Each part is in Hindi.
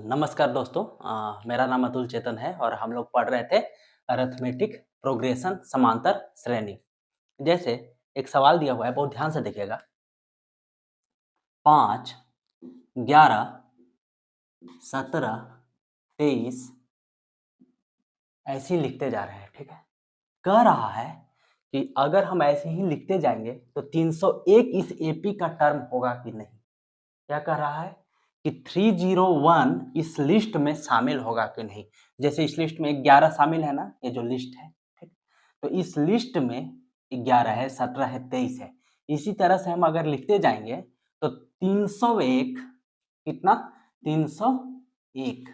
नमस्कार दोस्तों। मेरा नाम अतुल चेतन है और हम लोग पढ़ रहे थे अरिथमेटिक प्रोग्रेशन समांतर श्रेणी। जैसे एक सवाल दिया हुआ है, बहुत ध्यान से देखिएगा। 5, 11, 17, 23 ऐसे ही लिखते जा रहे हैं। ठीक है, कह रहा है कि अगर हम ऐसे ही लिखते जाएंगे तो 301 इस एपी का टर्म होगा कि नहीं। क्या कह रहा है कि 301 इस लिस्ट में शामिल होगा कि नहीं। जैसे इस लिस्ट में 11 शामिल है ना, ये जो लिस्ट है, ठीक। तो इस लिस्ट में 11 है, 17 है, 23 है। इसी तरह से हम अगर लिखते जाएंगे तो 301 कितना, 301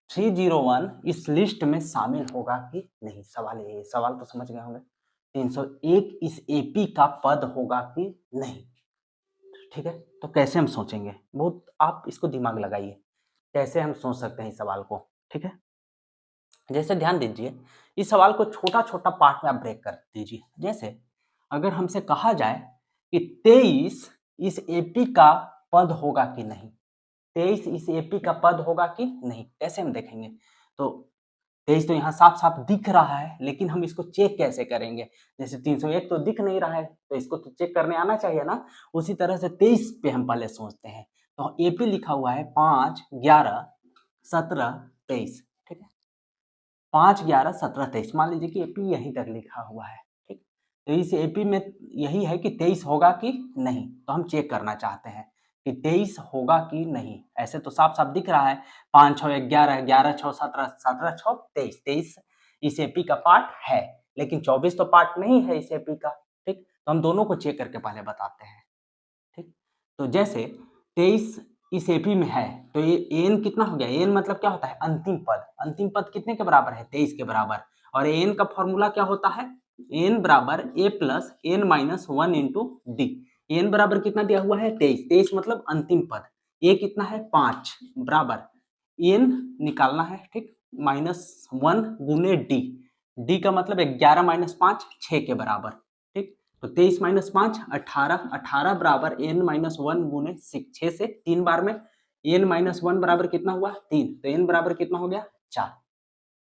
301 इस लिस्ट में शामिल होगा कि नहीं। सवाल ये, सवाल तो समझ गए होंगे। 301 इस एपी का पद होगा कि नहीं। ठीक है, तो कैसे हम सोचेंगे, बहुत आप इसको दिमाग लगाइए, कैसे हम सोच सकते हैं इस सवाल को। ठीक है, जैसे ध्यान दीजिए, इस सवाल को छोटा छोटा पार्ट में आप ब्रेक कर दीजिए। जैसे अगर हमसे कहा जाए कि 23 इस एपी का पद होगा कि नहीं, 23 इस एपी का पद होगा कि नहीं, कैसे हम देखेंगे। तो 23 तो यहाँ साफ साफ दिख रहा है, लेकिन हम इसको चेक कैसे करेंगे। जैसे 301 तो दिख नहीं रहा है, तो इसको तो चेक करने आना चाहिए ना। उसी तरह से 23 पे हम पहले सोचते हैं। तो एपी लिखा हुआ है 5, 11, 17, 23। ठीक है, 5, 11, 17, 23, मान लीजिए कि एपी यहीं तक लिखा हुआ है। ठीक, तो इस एपी में यही है कि 23 होगा कि नहीं, तो हम चेक करना चाहते हैं कि 23 होगा कि नहीं। ऐसे तो साफ साफ दिख रहा है, 5, 6, 11, 11, 6, 17, 17, 6, 23, 23 इस एपी का पार्ट है, लेकिन 24 तो पार्ट नहीं है इस एपी का। ठीक, तो हम दोनों को चेक करके पहले बताते हैं। ठीक, तो जैसे 23 इस एपी में है, तो ये एन कितना हो गया। एन मतलब क्या होता है, अंतिम पद। अंतिम पद कितने के बराबर है, 23 के बराबर। और एन का फॉर्मूला क्या होता है, एन बराबर A plus N minus 1 into D. N बराबर कितना दिया हुआ है, 23। 23 मतलब अंतिम पद। ए कितना है, 5 बराबर एन निकालना है। ठीक, -1 गुने डी। डी का मतलब 11 माइनस 5 6 के बराबर। ठीक, तो 23 माइनस 5 18, 18 बराबर एन माइनस 1 गुने 6 से 3 बार में एन माइनस 1 बराबर कितना हुआ, 3। तो एन बराबर कितना हो गया, 4।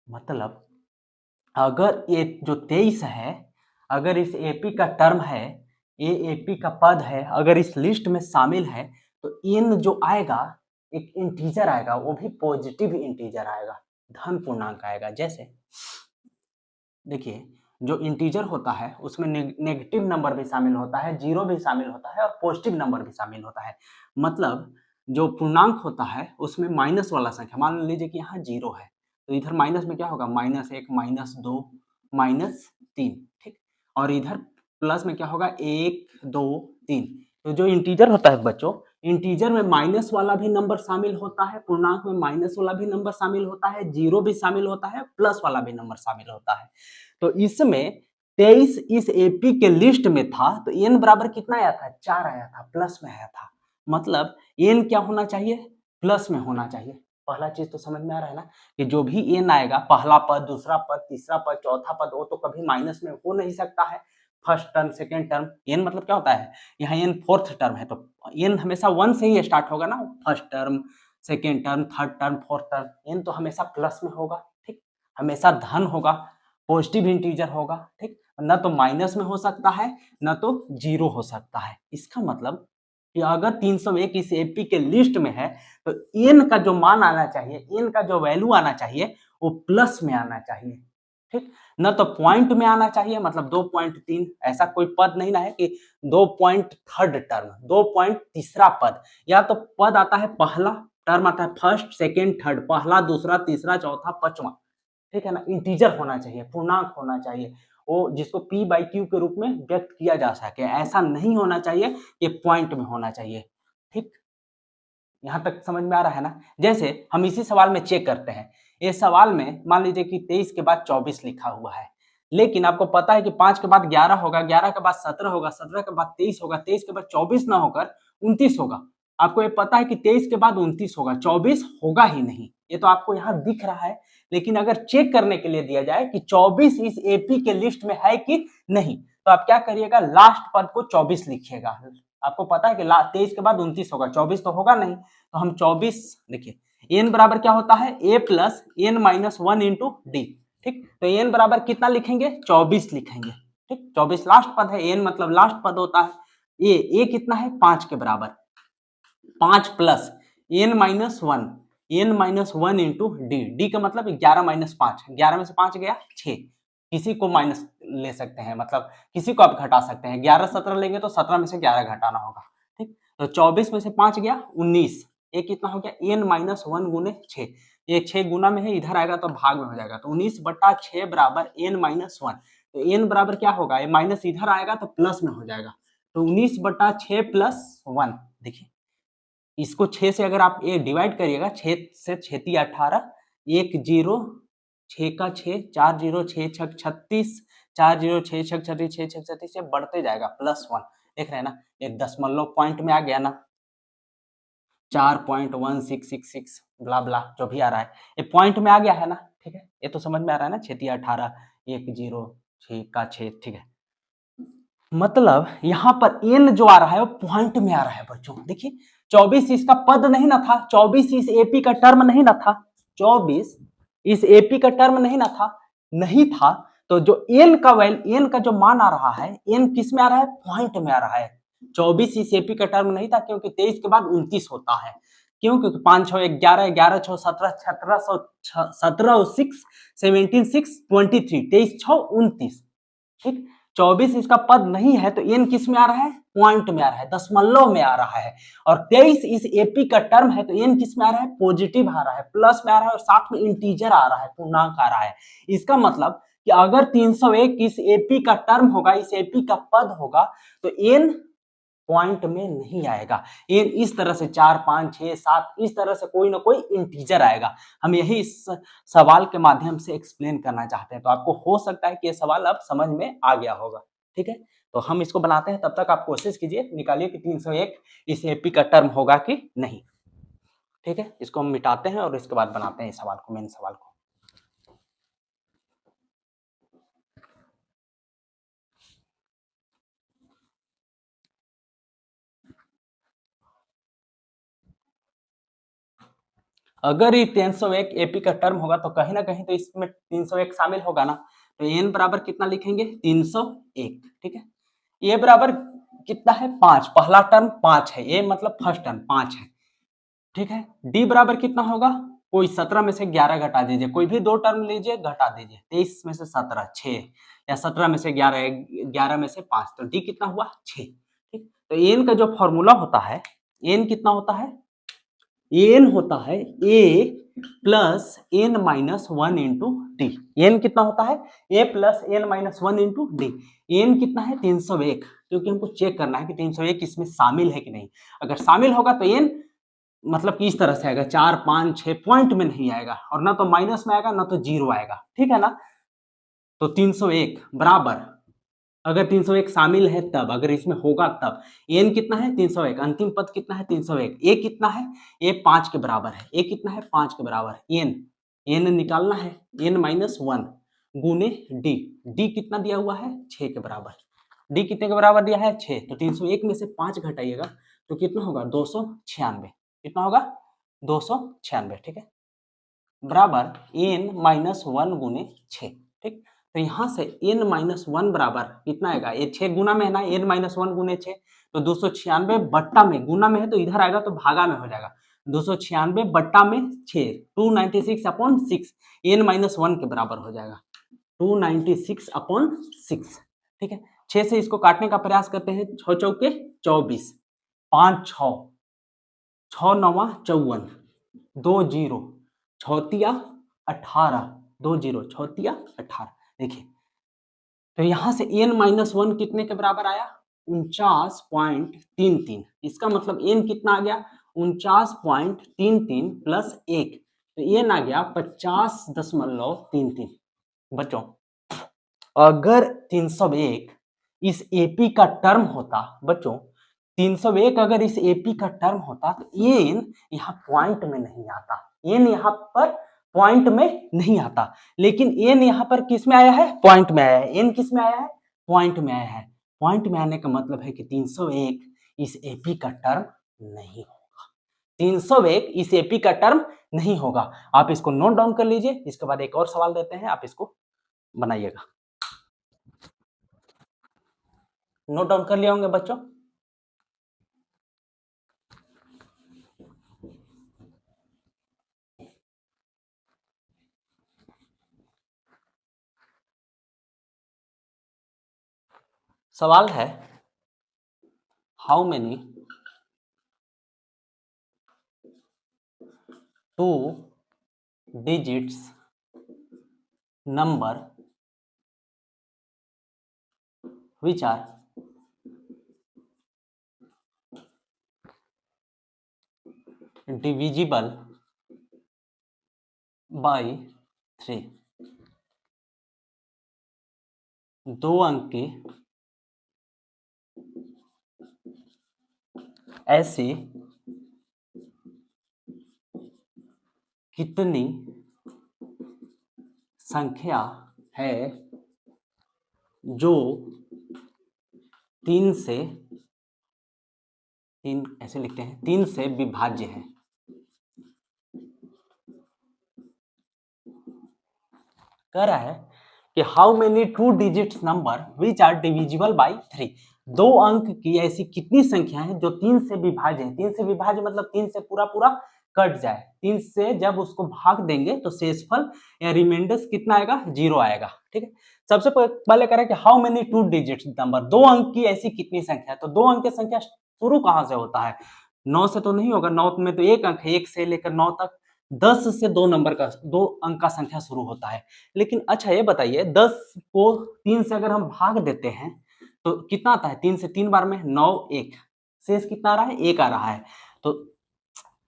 मतलब अगर ये जो 23 है, अगर इस एपी का टर्म है, ये एपी का पद है, अगर इस लिस्ट में शामिल है, तो एन जो आएगा एक इंटीजर आएगा, वो भी पॉजिटिव इंटीजर आएगा, धन पूर्णांक आएगा। जैसे देखिए, जो इंटीजर होता है उसमें नेगेटिव नंबर भी शामिल होता है, जीरो भी शामिल होता है और पॉजिटिव नंबर भी शामिल होता है। मतलब जो पूर्णांक होता है उसमें माइनस वाला संख्या, मान लीजिए कि यहाँ 0 है, तो इधर माइनस में क्या होगा, -1, -2, -3। ठीक, और इधर प्लस में क्या होगा, 1, 2, 3। तो जो इंटीजर होता है बच्चों, इंटीजर में माइनस वाला भी नंबर शामिल होता है, पूर्णांक में माइनस वाला भी नंबर शामिल होता है, जीरो भी शामिल होता है, प्लस वाला भी नंबर शामिल होता है। तो इसमें 23 इस एपी के लिस्ट में था, तो एन बराबर कितना आया था, 4 आया था, प्लस में आया था। मतलब एन क्या होना चाहिए, प्लस में होना चाहिए। पहला चीज तो समझ में आ रहा है ना, कि जो भी एन आएगा, पहला पद, दूसरा पद, तीसरा पद, चौथा पद, वो तो कभी माइनस में हो नहीं सकता है। First term, second term, N मतलब क्या होता है, यहाँ एन फोर्थ टर्म है, तो एन हमेशा 1 से ही स्टार्ट होगा ना। First term, second term, third term, fourth term, N तो हमेशा प्लस में होगा। ठीक, हमेशा धन होगा, पॉजिटिव इंटीजर होगा। ठीक, न तो माइनस में हो सकता है, न तो जीरो हो सकता है। इसका मतलब कि अगर 301 इस एपी के लिस्ट में है, तो एन का जो मान आना चाहिए, एन का जो वैल्यू आना चाहिए, वो प्लस में आना चाहिए। ठीक, न तो पॉइंट में आना चाहिए, मतलब 2.3, ऐसा कोई पद नहीं ना है कि 2.3 टर्म, 2. तीसरा पद, या तो पद आता है, पहला टर्म आता है फर्स्ट, सेकेंड, थर्ड, पहला, दूसरा, तीसरा, चौथा, पांचवा। ठीक है ना, इंटीजर होना चाहिए, पूर्णांक होना चाहिए, वो जिसको p/q के रूप में व्यक्त किया जा सके। ऐसा नहीं होना चाहिए, ये पॉइंट में होना चाहिए। ठीक, यहां तक समझ में आ रहा है ना। जैसे हम इसी सवाल में चेक करते हैं, इस सवाल में मान लीजिए कि 23 के बाद 24 लिखा हुआ है, लेकिन आपको पता है कि 5 के बाद 11 होगा, 11 के बाद 17 होगा, 17 के बाद 23 होगा, 23 के बाद 24 ना होकर 29 होगा। आपको ये पता है कि 23 के बाद 29 होगा, 24 होगा ही नहीं। ये तो आपको यहाँ दिख रहा है, लेकिन अगर चेक करने के लिए दिया जाए कि 24 इस एपी के लिस्ट में है कि नहीं, तो आप क्या करिएगा, लास्ट पद को 24 लिखिएगा, आपको पता है कि 23 के बाद 29 होगा, 24 तो होगा नहीं, तो हम 24 देखिए n बराबर क्या होता है a plus n minus 1 into D. ठीक, तो n बराबर कितना लिखेंगे 24 लिखेंगे। ठीक, 24 लास्ट पद है, n मतलब लास्ट पद होता है। a कितना है 5 के बराबर, 5 plus n minus 1, n minus 1 into D, D का मतलब 11 माइनस 5, 11 में से 5 गया 6, किसी को माइनस ले सकते हैं, मतलब किसी को आप घटा सकते हैं, 11 17 लेंगे तो 17 में से 11 घटाना होगा। ठीक, तो 24 में से 5 गया 19, ये कितना हो गया n माइनस 1 गुने 6, ये 6 गुना में है, इधर आएगा तो भाग में हो जाएगा, तो 19/6 बराबर n माइनस 1, तो n बराबर क्या होगा, ये माइनस इधर आएगा तो प्लस में हो जाएगा, तो 19/6 प्लस 1। देखिए इसको 6 से अगर आप ये डिवाइड करिएगा, 6 से 6 18, 1 0, 6 का 6, 4 0, 6 6 36, 4 0 6 6 36, 6 6 36 से बढ़ते जाएगा प्लस 1, देख रहे हैं ना, एक दशमलव पॉइंट में आ गया ना, 4.1666 ब्ला ब्ला जो भी आ रहा है, ये पॉइंट में आ गया है ना। ठीक है, ये तो समझ में आ रहा है ना, 6 18, 1 0, 6 का 6। ठीक है, मतलब यहाँ पर n जो आ रहा है वो पॉइंट में आ रहा है बच्चों। देखिए 24 इसका पद नहीं ना था, 24 इस एपी का टर्म नहीं ना था, 24 इस एपी का टर्म नहीं था, तो जो n का n का जो मान आ रहा है, n किस में आ रहा है पॉइंट में आ रहा है। 24 इस एपी का टर्म नहीं था, क्योंकि 23 के बाद 29 होता है, क्यों, क्योंकि 5 6 11, 11 6 17, 17 और 6 17 6 23, 23 6 29। ठीक, 24 इसका पद नहीं है, तो n किस में आ रहा है पॉइंट में आ रहा है, दशमलव में आ रहा है, और 23 इस एपी का टर्म है, तो n किस में आ रहा है पॉजिटिव आ रहा है, प्लस में आ रहा है, और साथ में इंटीजर आ रहा है, पूर्णांक आ रहा है। इसका मतलब कि अगर 301 इस एपी का टर्म होगा, इस एपी का पद होगा, तो n पॉइंट में नहीं आएगा, n इस तरह से 4 5 6 7 इस तरह से कोई ना कोई इंटीजर आएगा। हम यही इस सवाल के माध्यम से एक्सप्लेन करना चाहते हैं, तो आपको हो सकता है कि ये सवाल अब समझ में आ गया होगा। ठीक है, तो हम इसको बनाते हैं, तब तक आप कोशिश कीजिए, निकालिए कि 301 इस एपी का टर्म होगा कि नहीं। ठीक है, इसको हम मिटाते हैं और इसके बाद बनाते हैं इस सवाल को, मेन सवाल को। अगर ये 301 एपी का टर्म होगा तो कहीं ना कहीं तो इसमें 301 शामिल होगा ना, तो n बराबर कितना लिखेंगे 301। ठीक है, ये बराबर कितना है 5, पहला टर्म 5 है, ये मतलब फर्स्ट टर्म 5 है। ठीक है, d बराबर कितना होगा, कोई 17 में से 11 घटा दीजिए, कोई भी दो टर्म लीजिए घटा दीजिए, 23 में से 17 6, या 17 में से 11 11 में से 5, तो d कितना हुआ 6। ठीक, तो n का जो फॉर्मूला होता है, n कितना होता है, n होता है a plus n minus 1 into D. n कितना होता है a plus n minus 1 into D. n कितना है 301, क्योंकि हमको चेक करना है कि 301 इसमें शामिल है कि नहीं। अगर शामिल होगा तो n मतलब कि इस तरह से आएगा 4 5 6 पॉइंट में नहीं आएगा, और ना तो माइनस में आएगा ना तो जीरो आएगा। ठीक है ना, तो 301 बराबर, अगर 301 शामिल है तब, अगर इसमें होगा तब, n कितना है 301, अंतिम पद कितना है 301, a कितना है, a 5 के बराबर है, a कितना है 5 के बराबर, n निकालना है, n माइनस 1 गुने d, d कितना दिया हुआ है 6 के बराबर, d कितने के बराबर दिया है 6, तो 301 में से 5 घटाइएगा तो कितना होगा 296, कितना होगा 296। ठीक है, बराबर n माइनस 1 गुने 6। ठीक, तो यहां से n माइनस 1 बराबर कितना आएगा, ये 6 गुना में है ना, n माइनस 1 गुने 6, तो 296 बट्टा में, गुना में है तो इधर आएगा तो भागा में हो जाएगा, 296 बट्टा में 6, 296 अपॉन 6, n माइनस 1 के बराबर हो जाएगा 296 अपॉन 6। ठीक है, 6 से इसको काटने का प्रयास करते हैं, 6 चौके 24, 5 6 6 9 54, 2 0 छौतिया 18, 2 0 छौतिया 18। देखिए तो यहां से n माइनस 1 कितने के बराबर आया 49.33, इसका मतलब n कितना आ गया 49.33 प्लस 1, तो n आ गया 50.33। बच्चों अगर 301 इस एपी का टर्म होता, बच्चों 301 अगर इस एपी का टर्म होता तो n यहाँ पॉइंट में नहीं आता, n यहाँ पर पॉइंट में नहीं आता, लेकिन n यहाँ पर किस में आया है पॉइंट में आया है, n किस में आया है पॉइंट में आया है। पॉइंट में आने का मतलब है कि 301 इस एपी का टर्म नहीं होगा। 301 इस एपी का टर्म नहीं होगा। आप इसको नोट डाउन कर लीजिए। इसके बाद एक और सवाल देते हैं, आप इसको बनाइएगा। नोट डाउन कर लिया होंगे बच्चों? सवाल है, how many 2 digits number which are divisible by 3। 2 अंक की ऐसी कितनी संख्या है जो 3 से, 3 ऐसे लिखते हैं, 3 से विभाज्य है। कह रहा है कि how many 2 digits number which are divisible by 3। 2 अंक की ऐसी कितनी संख्या है जो 3 से विभाज्य है। 3 से विभाज्य मतलब 3 से पूरा पूरा कट जाए। 3 से जब उसको भाग देंगे तो शेषफल या रिमाइंडर्स कितना आएगा? 0 आएगा। ठीक है, सबसे पहले कह रहा है कि हाउ मेनी 2 डिजिट्स नंबर, 2 अंक की ऐसी कितनी संख्या है। तो 2 अंक की संख्या शुरू कहां से होता है? 9 से तो नहीं होगा, 9 में तो 1 अंक है, 1 से लेकर 9 तक। 10 से 2 नंबर का 2 अंक का संख्या शुरू होता है। लेकिन अच्छा ये बताइए, 10 को 3 से अगर हम भाग देते हैं तो कितना आता है? 3 से 3 बार में 9, 1, शेष कितना आ रहा है? 1 आ रहा है। तो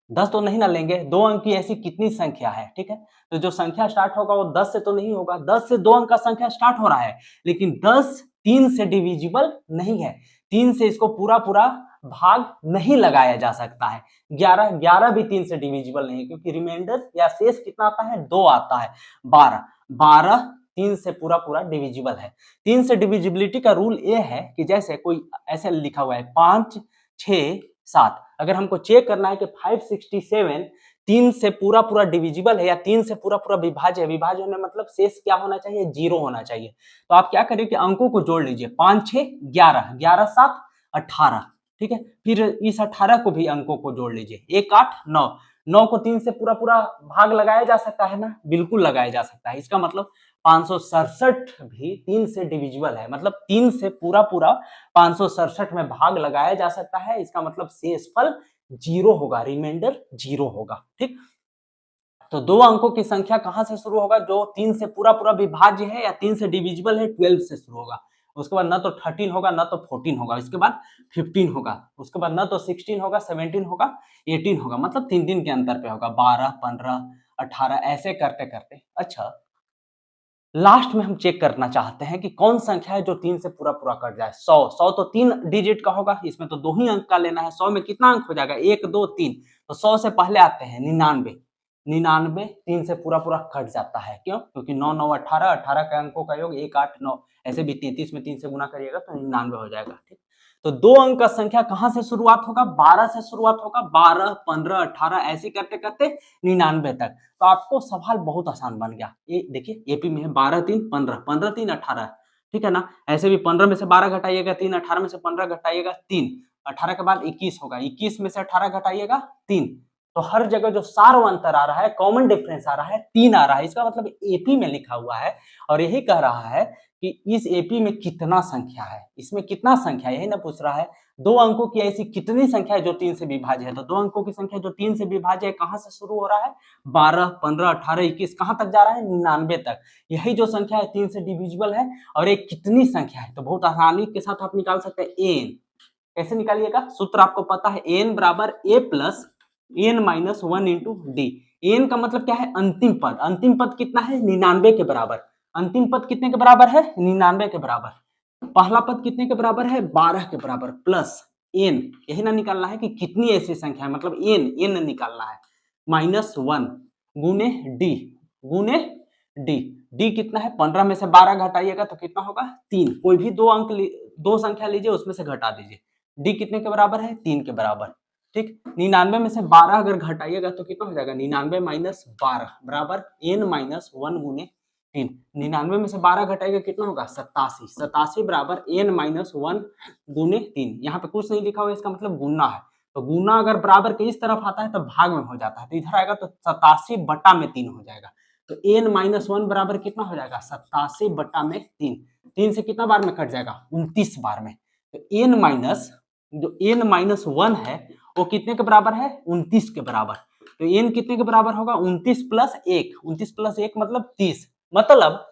10 तो नहीं ना लेंगे। 2 अंक की ऐसी कितनी संख्या है? ठीक है, तो जो संख्या स्टार्ट होगा वो 10 से तो नहीं होगा। 10 से 2 अंक का संख्या स्टार्ट हो रहा है, लेकिन 10 3 से डिविजिबल नहीं है। 3 से इसको पूरा पूरा भाग नहीं लगाया जा सकता है। 11 भी 3 से डिविजिबल नहीं है, क्योंकि रिमाइंडर या शेष कितना आता है? 2 आता है। 12 3 से पूरा पूरा डिविजिबल है। 3 से डिविजिबिलिटी का रूल ये है कि जैसे कोई ऐसे लिखा हुआ है 5, 6, 7, अगर हमको चेक करना है कि 567 3 से पूरा पूरा डिविजिबल है या 3 से पूरा पूरा विभाज्य है। विभाज्य होने मतलब शेष क्या होना चाहिए? 0 होना चाहिए। तो आप क्या करिए कि अंकों को जोड़ लीजिए। 5, 6, 11, 11, 7, 18। ठीक है, फिर इस 18 को भी अंकों को जोड़ लीजिए। 1, 8, 9। 9 को 3 से पूरा पूरा भाग लगाया जा सकता है ना? बिल्कुल लगाया जा सकता है। इसका मतलब 567 भी 3 से डिविजिबल है, मतलब 3 से पूरा पूरा 567 में भाग लगाया जा सकता है। इसका मतलब शेषफल 0 होगा, रिमाइंडर 0 होगा। ठीक, तो 2 अंकों की संख्या कहां से शुरू होगा? जो 3 से पूरा पूरा विभाज्य है या 3 से डिविजिबल है, 12 से शुरू होगा। उसके बाद ना तो 13 होगा, ना तो 14 होगा, इसके बाद 15 होगा, उसके बाद ना तो 16 होगा, 17 होगा, 18 होगा, मतलब 3 के अंतर पे होगा। 12, 15, 18 ऐसे करते करते। अच्छा, लास्ट में हम चेक करना चाहते हैं कि कौन संख्या है जो 3 से पूरा पूरा कट जाए। 100 तो 3 डिजिट का होगा, इसमें तो 2 ही अंक का लेना है। 100 में कितना अंक हो जाएगा? 1, 2, 3। तो 100 से पहले आते हैं 99। 99 3 से पूरा पूरा कट जाता है। क्यों? क्योंकि 9, 9, 18, 18 के अंकों का योग 1, 8, 9। ऐसे भी 33 में 3 से गुना करिएगा तो 99 हो जाएगा। ठीक, तो 2 अंक का संख्या कहां से शुरुआत होगा? 12 से शुरुआत होगा। 12, 15, 18 ऐसे करते करते 99 तक। तो आपको सवाल बहुत आसान बन गया। ये देखिए, एपी में है 12, 3, 15, 15, 3, 18। ठीक है ना? ऐसे भी 15 में से 12 घटाइएगा 3, 18 में से 15 घटाइएगा 3, 18 के बाद 21 होगा, 21 में से 18 घटाइएगा 3। तो हर जगह जो सार अंतर आ रहा है, कॉमन डिफरेंस आ रहा है, 3 आ रहा है। इसका मतलब एपी में लिखा हुआ है और यही कह रहा है कि इस एपी में कितना संख्या है, इसमें कितना संख्या है, यही ना पूछ रहा है। 2 अंकों की ऐसी कितनी संख्या है जो 3 से विभाज्य है। तो 2 अंकों की संख्या जो 3 से विभाज्य है कहां से शुरू हो रहा है? 12, 15, 18, 21 कहां तक जा रहा है? 99 तक। यही जो संख्या है 3 से डिविजिबल है। और एक कितनी संख्या है? तो बहुत आसानी के साथ आप निकाल सकते हैं। एन कैसे निकालिएगा? सूत्र आपको पता है, एन बराबर A plus N minus 1 into D. N का मतलब क्या है? अंतिम पद। अंतिम पद कितना है? 99 के बराबर। अंतिम पद कितने के बराबर है? 99 के बराबर। पहला पद कितने के बराबर है? 12 के बराबर प्लस एन, यही ना निकालना है कि कितनी ऐसी संख्या है, मतलब एन निकालना है। -1 गुने डी, गुने डी। डी कितना है? 15 में से 12 घटाइएगा तो कितना होगा? 3। कोई भी 2 अंक 2 संख्या लीजिए, उसमें से घटा दीजिए। डी कितने के बराबर है, 3 के बराबर। ठीक, 99 में से 12 अगर घटाइएगा तो कितना हो जाएगा, 99 माइनस 12 बराबर n माइनस 1 गुने 3। 99 में से 12 घटाएगा कितना होगा, 87। 87 बराबर n माइनस 1 गुने 3। यहाँ पे कुछ नहीं लिखा हुआ, इसका मतलब गुना है। तो गुना अगर बराबर के इस तरफ आता है तो भाग में हो जाता है, तो इधर आएगा तो 87 बटा में 3 हो जाएगा। तो n माइनस 1 बराबर कितना हो जाएगा, 87 बटा में 3। 3 से कितना बार में कट जाएगा, 29 बार में। तो n माइनस जो n माइनस 1 है वो कितने के बराबर है, 29 के बराबर। तो n कितने के बराबर होगा, 29 प्लस 1। 29 प्लस 1 मतलब 30। मतलब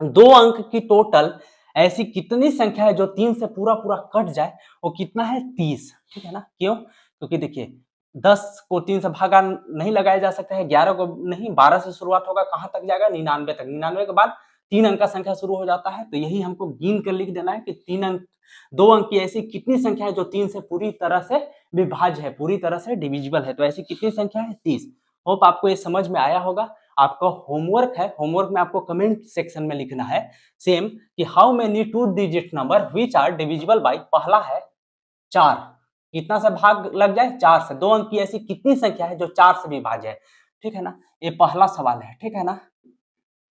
2 अंक की टोटल ऐसी कितनी संख्या है जो 3 से पूरा पूरा कट जाए, वो कितना है, 30। ठीक है ना, क्यों, क्योंकि देखिए 10 को 3 से भागा नहीं लगाया जा सकता है, 11 को नहीं, 12 से शुरुआत होगा, कहां तक जाएगा, 99 तक। 99 के बाद 3 अंक का संख्या शुरू हो जाता है। तो यही हमको गिन कर लिख देना है कि 2 अंक की ऐसी कितनी संख्या है जो 3 से पूरी तरह से विभाज्य है, पूरी तरह से डिविजिबल है। तो ऐसी कितनी संख्या है, 30। होप आपको ये समझ में आया होगा। आपका होमवर्क है, होमवर्क में आपको कमेंट सेक्शन में लिखना है सेम कि how many 2 digit number which are divisible by, पहला है 4, कितना से भाग लग जाए, 4 से। 2 अंक की ऐसी कितनी संख्या है जो 4 से विभाज्य है, ठीक है ना, ये पहला सवाल है, ठीक है ना।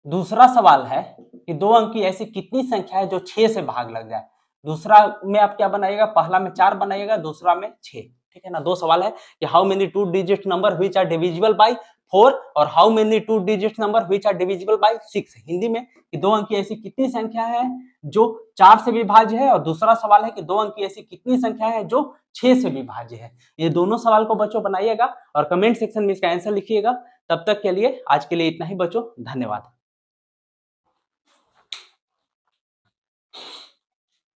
दूसरा सवाल है कि 2 अंक की ऐसी कितनी संख्या है जो 6 से भाग लग जाए। दूसरा में आप क्या बनाइएगा, पहला में 4 बनाइएगा, दूसरा में 6। ठीक है ना। 2 सवाल है कि how many 2 digit number which are divisible by 4 और how many 2 digit number which are divisible by 6। Hindi में कि 2 अंक की ऐसी कितनी संख्या है जो 4 से विभाज्य है, और दूसरा सवाल है कि 2 अंक की ऐसी कितनी संख्या है जो 6 से विभाज्य है। ये दोनों सवाल को बच्चों बनाइएगा और कमेंट सेक्शन में इसका आंसर लिखिएगा। तब तक के लिए आज के लिए इतना ही बच्चों, धन्यवाद।